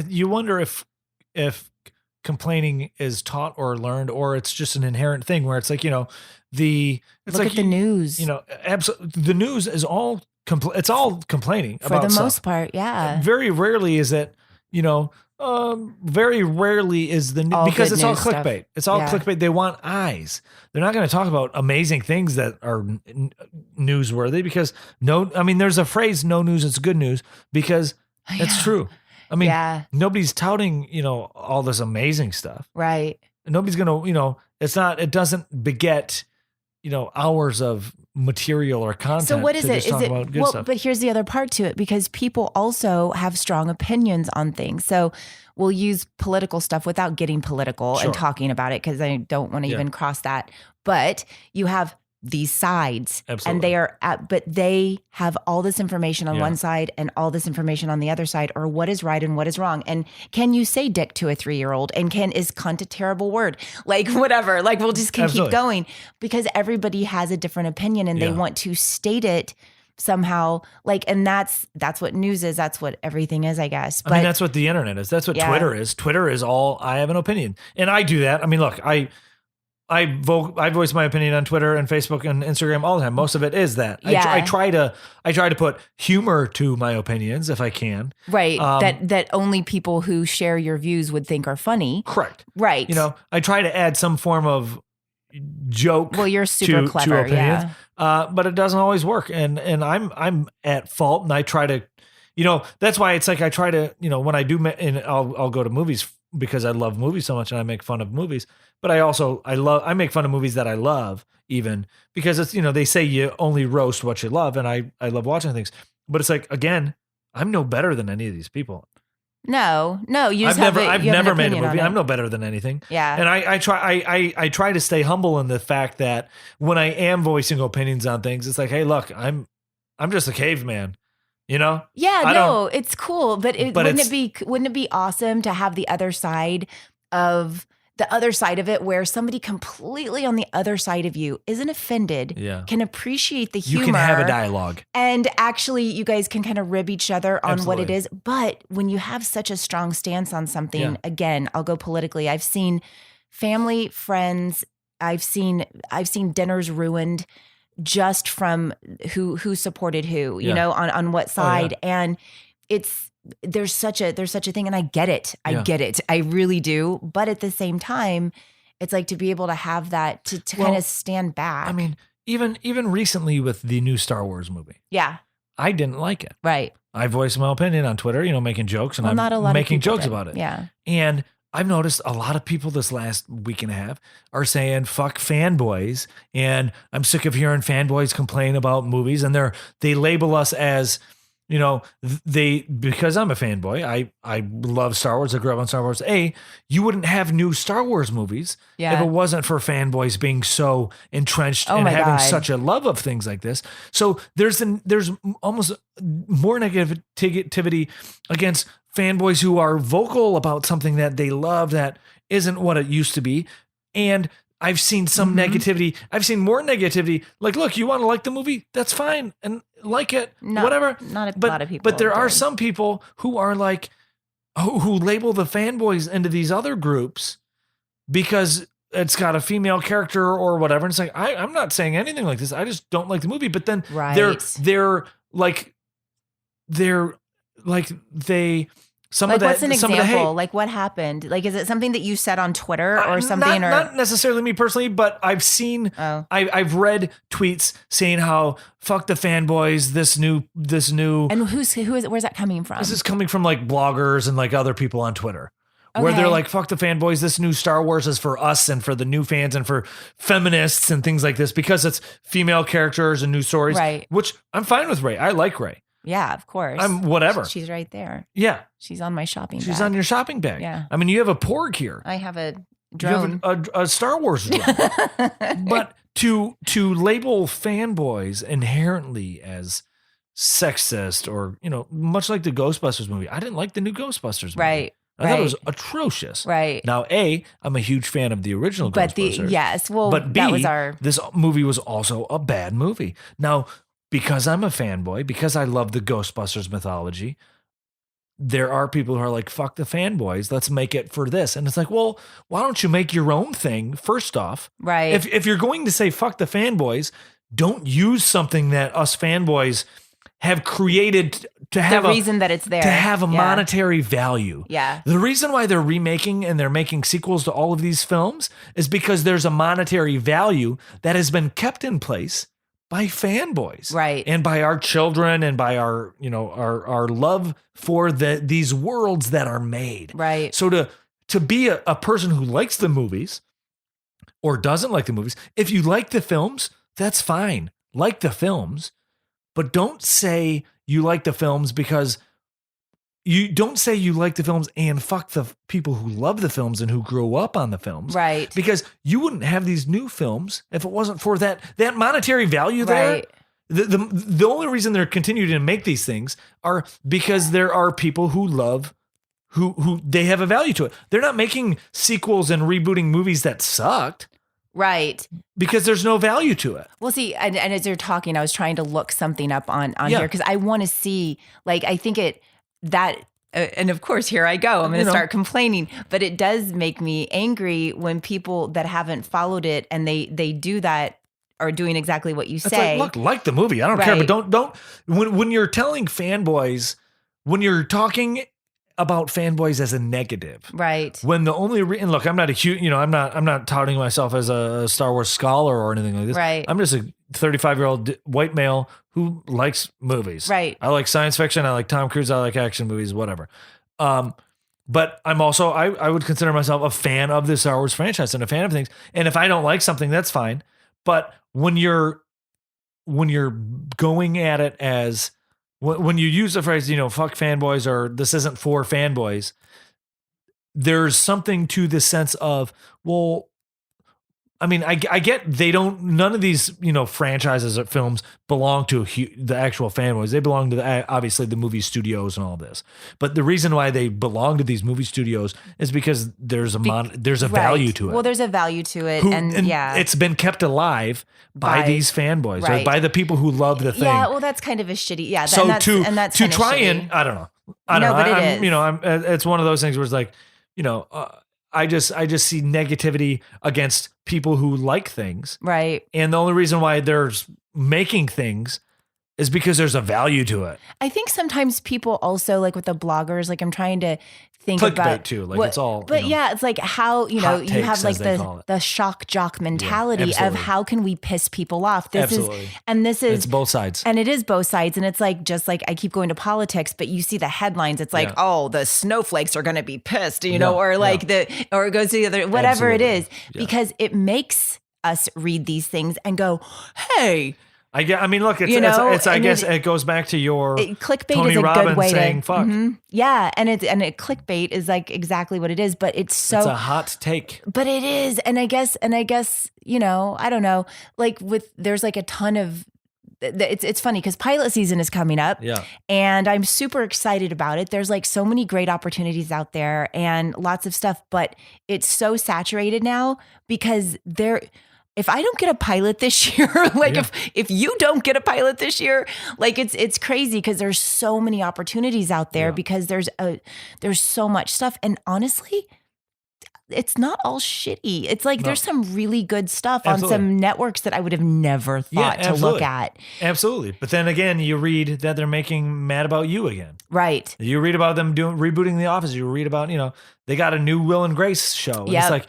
You wonder if complaining is taught or learned, or it's just an inherent thing where it's like, look at the news. Absolutely. The news is all it's all complaining for about the stuff. most part. Yeah. Very rarely is it, very rarely is the news, because it's all clickbait. Stuff. It's all clickbait. They want eyes. They're not going to talk about amazing things that are newsworthy, because there's a phrase, no news is good news, because it's true. Nobody's touting, all this amazing stuff. Right. Nobody's going to, it doesn't beget, hours of material or content. So what is it? Is it well? Stuff. But here's the other part to it, because people also have strong opinions on things. So we'll use political stuff without getting political and talking about it, because I don't want to even cross that. But you have these sides, and but they have all this information on one side and all this information on the other side, or what is right and what is wrong. And can you say dick to a 3-year-old? And is cunt a terrible word? Like whatever, like we'll just keep going, because everybody has a different opinion, and they want to state it somehow, like, and that's what news is. That's what everything is, I guess. But that's what the internet is. That's what Twitter is. Twitter is all, I have an opinion. And I do that. Look, I voice my opinion on Twitter and Facebook and Instagram all the time. Most of it is that. I try to put humor to my opinions if I can. Right. That only people who share your views would think are funny. Correct. Right. I try to add some form of joke. Well, you're super clever, to but it doesn't always work, and I'm at fault, and I try to, that's why it's like I try to, when I do, and I'll go to movies because I love movies so much, and I make fun of movies. But I make fun of movies that I love, even because it's, they say you only roast what you love, and I love watching things. But it's like, again, I'm no better than any of these people. No, you just I've never made a movie. I'm no better than anything. Yeah. And I try to stay humble in the fact that when I am voicing opinions on things, it's like, hey, look, I'm just a caveman. Yeah, I no, it's cool, but But wouldn't it be awesome to have the other side of it where somebody completely on the other side of you isn't offended, Yeah. can appreciate the humor. You can have a dialogue. And actually you guys can kind of rib each other on what it Absolutely. is. But when you have such a strong stance on something, Yeah. again, I'll go politically. I've seen family, friends, I've seen dinners ruined just from who supported who, Yeah. on what side. Oh, yeah. And there's such a thing, and I get it. I Yeah. get it. I really do. But at the same time, it's like to be able to have that to kind of stand back. I mean, even recently with the new Star Wars movie, yeah, I didn't like it. right. I voiced my opinion on Twitter, making jokes, and Well, not a lot I'm of making people jokes did. about it. Yeah. And I've noticed a lot of people this last week and a half are saying fuck fanboys, and I'm sick of hearing fanboys complain about movies, and they label us as, because I'm a fanboy, I love Star Wars, I grew up on Star Wars. You wouldn't have new Star Wars movies if Yeah. it wasn't for fanboys being so entrenched Oh and my having God. such a love of things like this. So there's almost more negativity against fanboys who are vocal about something that they love that isn't what it used to be. And I've seen some negativity. I've seen more negativity. Like, look, you want to like the movie? That's fine. And like it, whatever. Not a But- lot of people. But there are did. some people who are like, who label the fanboys into these other groups because it's got a female character or whatever. And it's like, I'm not saying anything like this. I just don't like the movie. But then Right. some Like, of that, what's an some of the hate. example? Like, what happened? Like, is it something that you said on Twitter or something? Not necessarily me personally, but I've seen, Oh. I've read tweets saying how fuck the fanboys. This new. And who is? Where's that coming from? This is coming from like bloggers and like other people on Twitter. Where they're Okay. like, fuck the fanboys. This new Star Wars is for us and for the new fans and for feminists and things like this because it's female characters and new stories. Right. Which I'm fine with Rey. I like Rey. Yeah, of course. I'm whatever. She's right there. Yeah. She's on my shopping She's bag. on your shopping bag. Yeah. I mean, you have a Porg here. I have a You drone. have a Star Wars drone. But to label fanboys inherently as sexist or, much like the Ghostbusters movie. I didn't like the new Ghostbusters movie. Right. I thought it right. was atrocious. Right. Now, I'm a huge fan of the original But Ghostbusters. yes, well, But B, that was our. this movie was also a bad movie. Now, because I'm a fanboy, because I love the Ghostbusters mythology, there are people who are like, fuck the fanboys, let's make it for this. And it's like, well, why don't you make your own thing first off? Right. If you're going to say fuck the fanboys, don't use something that us fanboys have created to have the reason that it's there. to have a Yeah. monetary value. Yeah. The reason why they're remaking and they're making sequels to all of these films is because there's a monetary value that has been kept in place by fanboys. Right. And by our children and by our, our love for these worlds that are made. Right. So to be a person who likes the movies or doesn't like the movies, if you like the films, that's fine. Like the films, but don't say you like the films because you don't say you like the films and fuck the people who love the films and who grew up on the films. Right. Because you wouldn't have these new films if it wasn't for that monetary value there. Right. The only reason they're continuing to make these things are because there are people who love who they have a value to it. They're not making sequels and rebooting movies that sucked. Right. Because there's no value to it. Well, see, and as you're talking, I was trying to look something up on Yeah. here because I want to see, like, I think and of course, here I go. I'm going to start complaining, but it does make me angry when people that haven't followed it and they do that are doing exactly what you It's say. like, look, like the movie. I don't care, but Right. don't when you're telling fanboys, when you're talking about fanboys as a negative. Right. When the only and look, I'm not a huge, I'm not touting myself as a Star Wars scholar or anything like this. Right. I'm just a 35-year-old white male who likes movies. Right. I like science fiction. I like Tom Cruise. I like action movies, whatever. But I'm also, I would consider myself a fan of the Star Wars franchise and a fan of things. And if I don't like something, that's fine. But when you're going at it as, when you use the phrase, fuck fanboys or this isn't for fanboys, there's something to the sense of, well, I mean, I get none of these, franchises or films belong to the actual fanboys. They belong to obviously the movie studios and all this. But the reason why they belong to these movie studios is because there's a value to it. Well, there's a value to it. And yeah. It's been kept alive by these fanboys, right. or by the people who love the thing. Yeah, well, that's kind of a shitty, yeah. So that's to try shitty. and, I don't know. But it is. It's one of those things where it's like, I just see negativity against people who like things. Right. And the only reason why there's making things is because there's a value to it. I think sometimes people also, like with the bloggers, like I'm trying to think clickbait about too. Like it's all, but yeah, it's like how, you have like the shock jock mentality of how can we piss people off? This it's both sides. And it is both sides. And it's like, just like I keep going to politics, but you see the headlines. It's like, oh, the snowflakes are going to be pissed, or like or it goes to the other, whatever it is, because it makes us read these things and go, hey, I mean, look, it's I guess it goes back to your clickbait Tony is a Robbins good way saying fuck. Mm-hmm. Yeah, and clickbait is like exactly what it is, but it's it's a hot take. But it is, and I guess I don't know, like there's like a ton of. It's funny because pilot season is coming up, and I'm super excited about it. There's like so many great opportunities out there and lots of stuff, but it's so saturated now because if I don't get a pilot this year, if you don't get a pilot this year, like it's crazy because there's so many opportunities out there because there's so much stuff. And honestly, it's not all shitty. It's like there's some really good stuff on some networks that I would have never thought to look at. Absolutely. But then again, you read that they're making Mad About You again. Right. You read about them rebooting The Office. You read about, they got a new Will and Grace show. And it's like,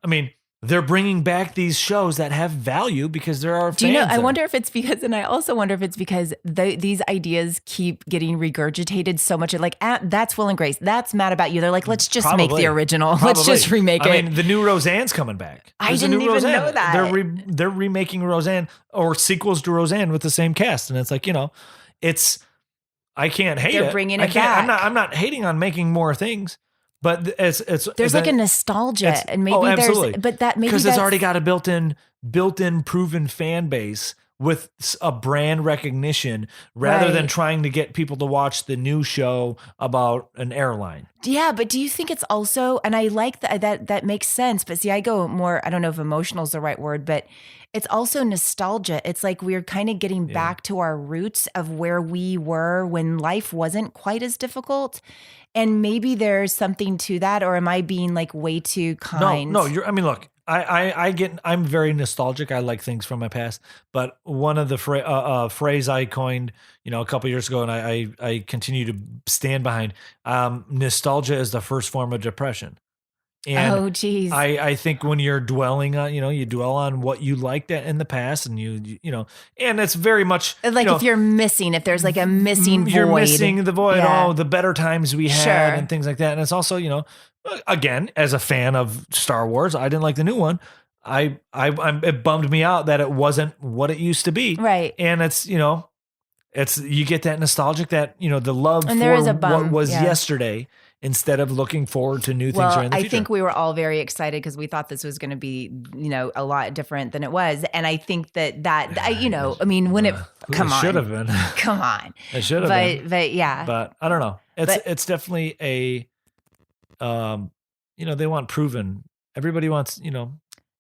I mean, they're bringing back these shows that have value because there are fans. I wonder if it's because, and I also wonder if it's because these ideas keep getting regurgitated so much. Like, that's Will and Grace. That's Mad About You. They're like, let's just make the original. Let's just remake it. I mean, the new Roseanne's coming back. I didn't even know that. They're remaking Roseanne or sequels to Roseanne with the same cast. And it's like, I can't hate it. They're bringing it back. I'm not hating on making more things. But there's like a nostalgia, and maybe because it's already got a built-in proven fan base with a brand recognition rather than trying to get people to watch the new show about an airline. Yeah, but do you think it's also, and I like that makes sense, but see, I go more, I don't know if emotional is the right word, but it's also nostalgia. It's like we're kind of getting back to our roots of where we were when life wasn't quite as difficult. And maybe there's something to that, or am I being like way too kind? No, look, I'm very nostalgic. I like things from my past, but one of the phrase I coined, a couple years ago, and I continue to stand behind, nostalgia is the first form of depression. And oh, geez. I think when you're dwelling on, you dwell on what you liked in the past, and and it's very much like if you're missing, if there's like a missing void. You're missing the void. Yeah. Oh, the better times we had and things like that. And it's also, again, as a fan of Star Wars, I didn't like the new one. It bummed me out that it wasn't what it used to be. Right. And it's, you get that nostalgic, that, the love and for what was yesterday, instead of looking forward to new things in the future. I think we were all very excited because we thought this was going to be, a lot different than it was. And I think that when it, come on. It should have been. Come on. It should have been. But yeah. But I don't know. It's definitely they want proven. Everybody wants,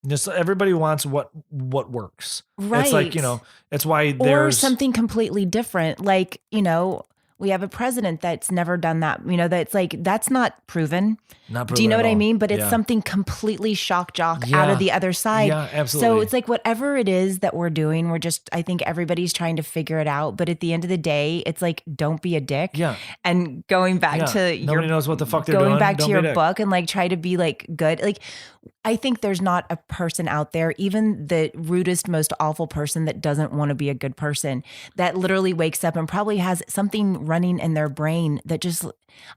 just everybody wants what works. Right. It's like, it's why there's. Or something completely different. Like, we have a president that's never done that. That's like, that's not proven. Not proven. Do you know what I mean? But it's Yeah. something completely shock jock out of the other side. Yeah, absolutely. So it's like whatever it is that we're doing, I think everybody's trying to figure it out. But at the end of the day, it's like, don't be a dick. Yeah. And going back to nobody knows what the fuck they're doing. Going back Don't to your be a dick. book and like try to be like good. Like, I think there's not a person out there, even the rudest, most awful person that doesn't want to be a good person, that literally wakes up and probably has something running in their brain that just,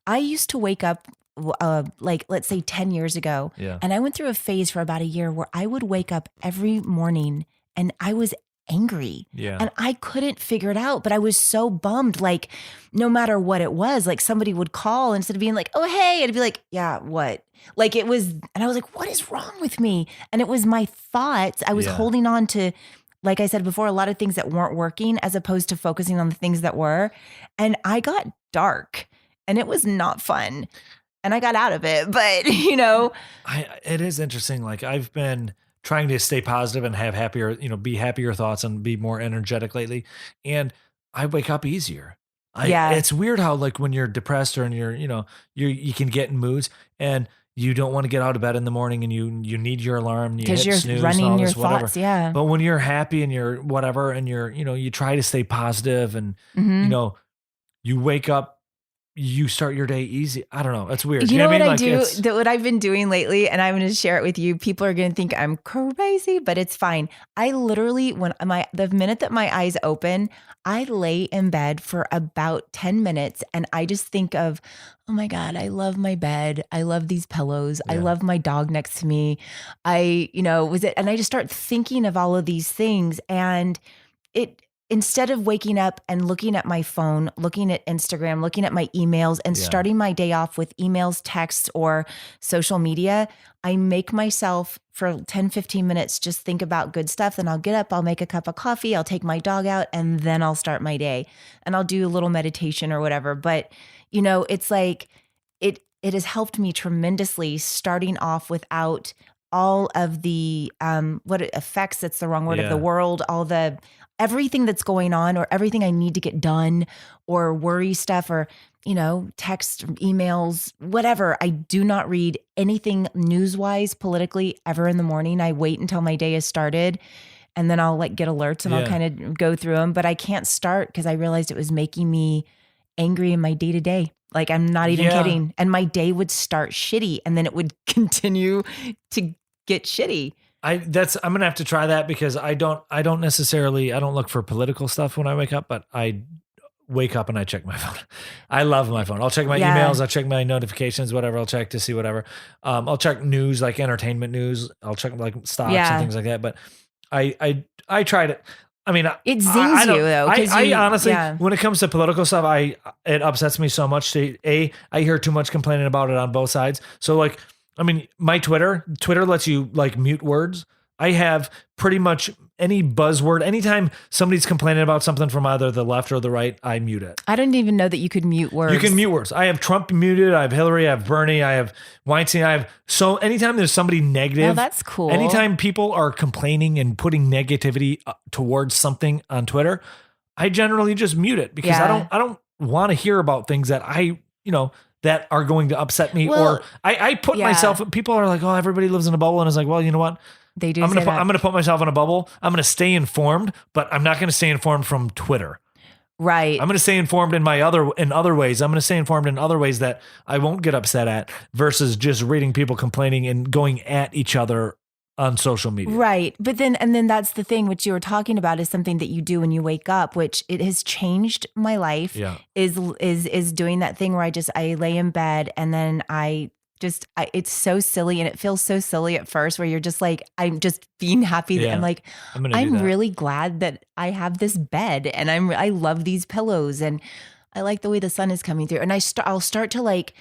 I used to wake up like, let's say 10 years ago. Yeah. And I went through a phase for about a year where I would wake up every morning and I was angry. Yeah. And I couldn't figure it out, but I was so bummed. Like, no matter what it was, like somebody would call instead of being like, oh, hey, I'd be like, yeah, what? Like it was, and I was like, what is wrong with me? And it was my thoughts. I was holding on to, like I said before, a lot of things that weren't working as opposed to focusing on the things that were. And I got dark and it was not fun. And I got out of it, but it is interesting. Like I've been trying to stay positive and have happier, be happier thoughts and be more energetic lately. And I wake up easier. It's weird how like when you're depressed or and you can get in moods and you don't want to get out of bed in the morning and you need your alarm because you're snooze running your whatever. thoughts. Yeah. But when you're happy and you're whatever, and you're, you try to stay positive and, you wake up, you start your day easy. I don't know. It's weird. You know what I Like do? What I've been doing lately, and I'm going to share it with you. People are going to think I'm crazy, but it's fine. I literally, the minute that my eyes open, I lay in bed for about 10 minutes and I just think of, oh my God, I love my bed. I love these pillows. I love my dog next to me. And I just start thinking of all of these things, and instead of waking up and looking at my phone, looking at Instagram, looking at my emails and starting my day off with emails, texts, or social media, I make myself for 10, 15 minutes just think about good stuff. Then I'll get up, I'll make a cup of coffee, I'll take my dog out, and then I'll start my day. And I'll do a little meditation or whatever. But, it's like it has helped me tremendously starting off without all of the what it affects, that's the wrong word, of the world, everything that's going on or everything I need to get done or worry stuff or, text, emails, whatever. I do not read anything news-wise, politically ever in the morning. I wait until my day has started and then I'll get alerts and I'll kind of go through them. But I can't start because I realized it was making me angry in my day-to-day. Like I'm not even kidding. And my day would start shitty and then it would continue to get shitty. I'm gonna have to try that because I don't look for political stuff when I wake up, but I wake up and I check my phone. I love my phone. I'll check my emails, I'll check my notifications, whatever. I'll check to see whatever. I'll check news, like entertainment news. I'll check like stocks and things like that. But I tried it. I mean, it zings you though. I honestly, when it comes to political stuff, it upsets me so much. I hear too much complaining about it on both sides. So like, I mean, my Twitter lets you like mute words. I have pretty much any buzzword. Anytime somebody's complaining about something from either the left or the right, I mute it. I didn't even know that you could mute words. You can mute words. I have Trump muted. I have Hillary. I have Bernie. I have Weinstein. So anytime there's somebody negative. Oh, that's cool. Anytime people are complaining and putting negativity towards something on Twitter, I generally just mute it because I don't want to hear about things that that are going to upset me. Well, or I put myself, people are like, oh, everybody lives in a bubble. And it's like, well, you know what? They do. I'm going to put myself in a bubble. I'm going to stay informed, but I'm not going to stay informed from Twitter. Right. I'm going to stay informed in other ways. I'm going to stay informed in other ways that I won't get upset at versus just reading people complaining and going at each other on social media. Right. But then that's the thing, which you were talking about is something that you do when you wake up, which it has changed my life. Yeah. Is doing that thing where I lay in bed and then it's so silly and it feels so silly at first where you're just like, I'm just being happy that I'm like, I'm really glad that I have this bed and I love these pillows and I like the way the sun is coming through. And I'll start to like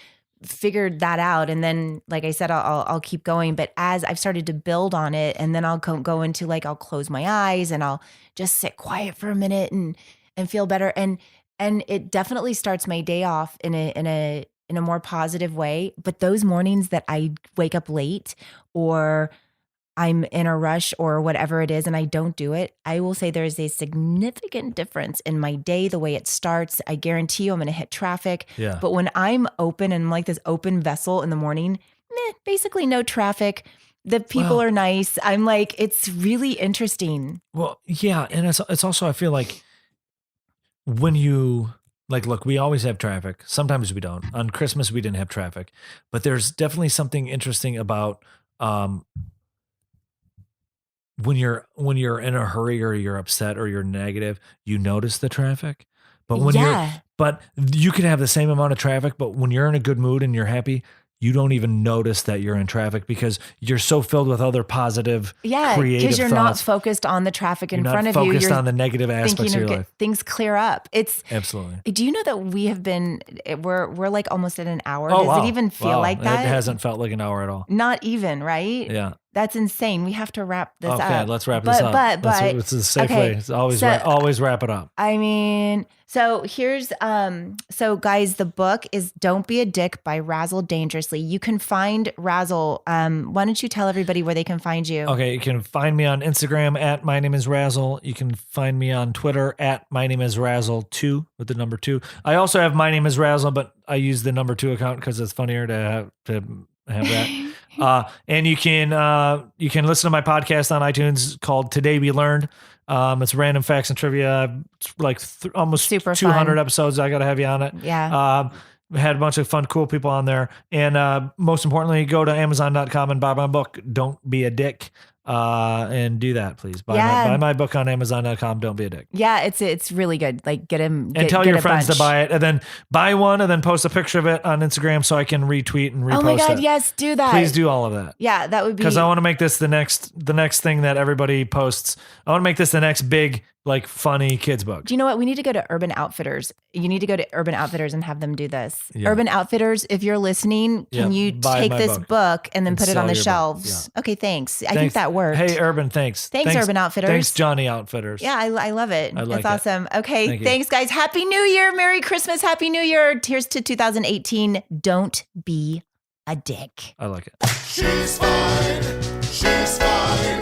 figure that out. And then, like I said, I'll keep going. But as I've started to build on it, and then I'll go into like, I'll close my eyes and I'll just sit quiet for a minute and feel better. And it definitely starts my day off in a more positive way. But those mornings that I wake up late or I'm in a rush or whatever it is and I don't do it, I will say there is a significant difference in my day, the way it starts. I guarantee you I'm going to hit traffic. Yeah. But when I'm open and I'm like this open vessel in the morning, basically no traffic. The people are nice. I'm like, it's really interesting. Well, yeah. And it's also, I feel like when you... Like, look, we always have traffic. Sometimes we don't. On Christmas, we didn't have traffic. But there's definitely something interesting about when you're in a hurry or you're upset or you're negative, you notice the traffic. But when you can have the same amount of traffic, but when you're in a good mood and you're happy, you don't even notice that you're in traffic because you're so filled with other positive, creative because you're not thoughts. focused on the traffic in You're front not of you. focused You're on the negative aspects thinking of your life. things clear up. Absolutely. Do you know that we have been? We're like almost at an hour. Oh, Does wow. it even feel like that? It hasn't felt like an hour at all. Not even, right? Yeah. That's insane. We have to wrap this up. Okay, let's wrap this up. But it's a safe okay, way. It's always so- always wrap it up. I mean, so here's so guys, the book is Don't Be a Dick by Razzle Dangerously. You can find Razzle. Why don't you tell everybody where they can find you? Okay, you can find me on Instagram at my name is Razzle. You can find me on Twitter at my name is Razzle2 with the number 2. I also have my name is Razzle, but I use the number 2 account because it's funnier to have that. And you can listen to my podcast on iTunes called Today We Learned. It's random facts and trivia. It's like almost Super 200 fun. episodes. I got to have you on it. Yeah. Had a bunch of fun, cool people on there. And most importantly, go to Amazon.com and buy my book, Don't Be a Dick. And do that, please. Buy my book on Amazon.com. Don't be a dick. Yeah, it's really good. Like get him And tell your friends bunch. to buy it, and then buy one, and then post a picture of it on Instagram so I can retweet and repost it. Oh my God, yes, do that. Please do all of that. Yeah, that would be Because I want to make this the next thing that everybody posts. I want to make this the next big, like, funny kids book. Do you know what? We need to go to Urban Outfitters. You need to go to Urban Outfitters and have them do this. Yeah. Urban Outfitters, if you're listening, can you buy take my this book and then and put it on sell the your book. shelves? Yeah. Okay, thanks. I think that worked. Hey, Urban, thanks. Thanks, Urban Outfitters. Thanks, Johnny Outfitters. Yeah, I love it. I like That's it. awesome. Okay, Thank you. thanks, guys. Happy New Year. Merry Christmas. Happy New Year. Here's to 2018. Don't be a dick. I like it. She's fine. She's fine.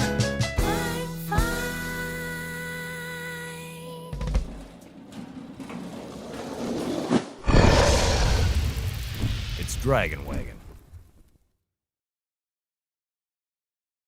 It's Dragon Wagon.